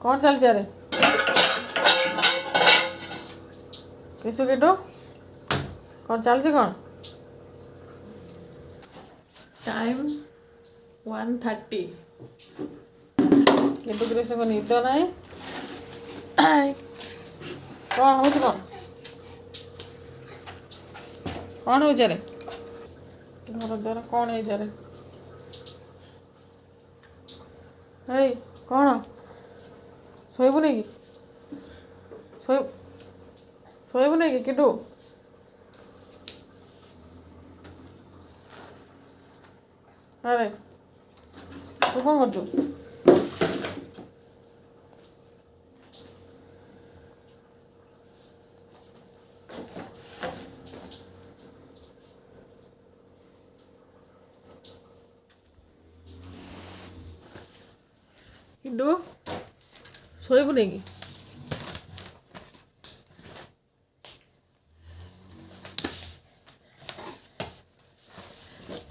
कौन चल जा रे किसु किटू कौन चलती कौन टाइम 1:30 किंतु कृष्ण को निद ना कौन हो कौन हो रे घर द्वारा कौन है रे कौन शोबू नहीं कि शोबू नहीं कि किटू अरे तू कौन कर किटू शोबू नहीं कि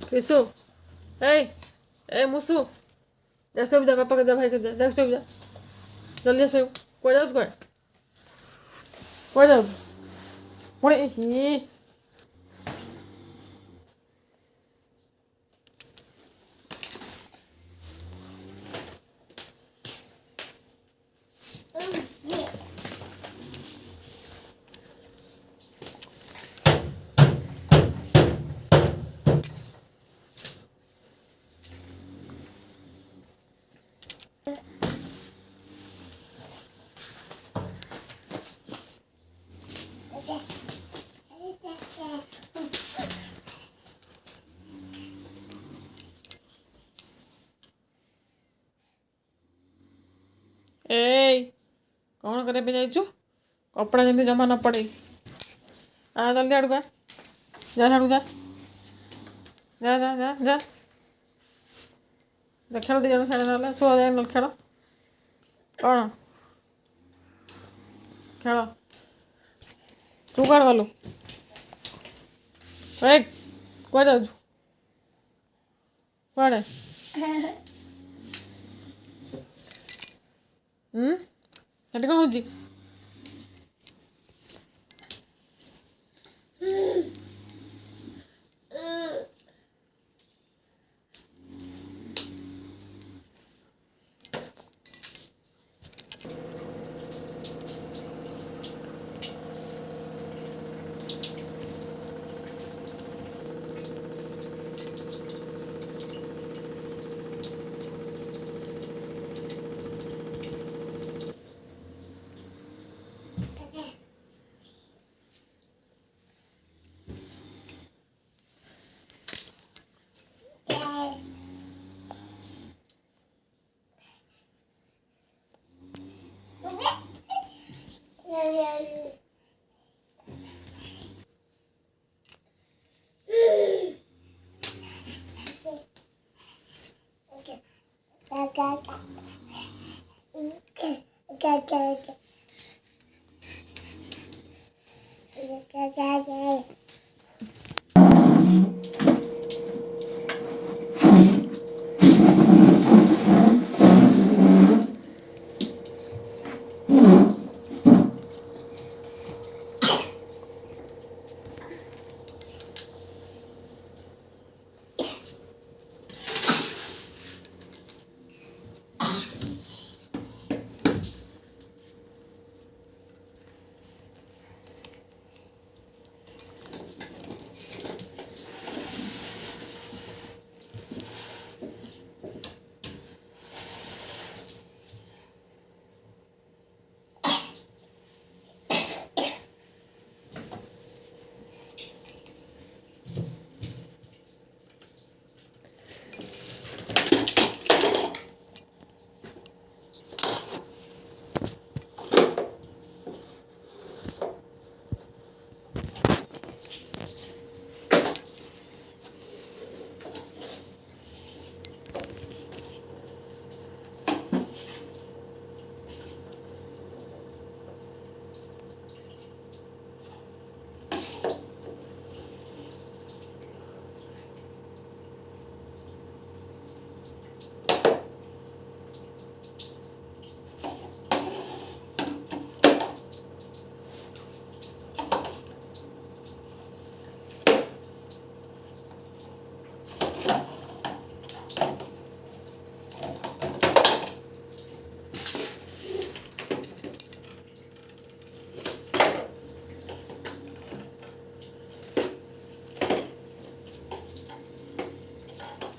किसु ए मुसु जा सोब जा पापा के जा भाई के जा सोब जा जल्दी सोब कोई जाऊ कोई जाऊ पुणे ही कौन करे पे जाइचु कपड़ा जमी जमा न पड़े आ जल्दी आड़ू जा झाड़ू जा जा जा जा जा खेल दी जन साढ़े ना छुआ जाए न खेल कौन खेल तू कौन गलु कह जाऊ कड़े ସେଠି କ'ଣ ହେଉଛି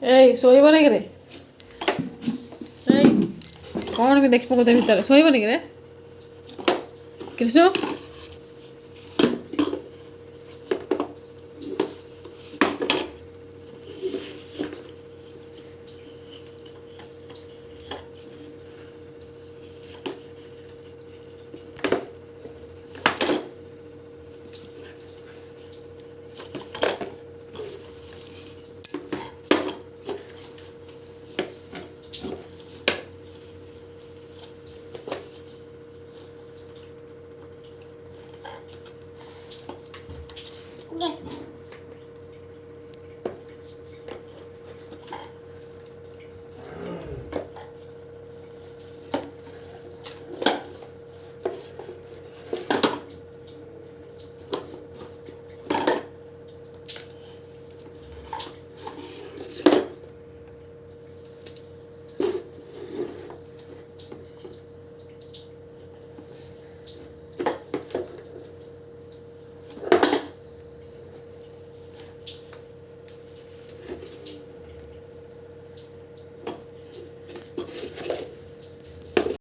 ଏଇ ଶୋଇବନି କିରେ? ଏଇ କ'ଣ ବି ଦେଖି ପକଉ ଭିତରେ ଶୋଇବନି କିରେ? କ୍ରିଷ୍ଣ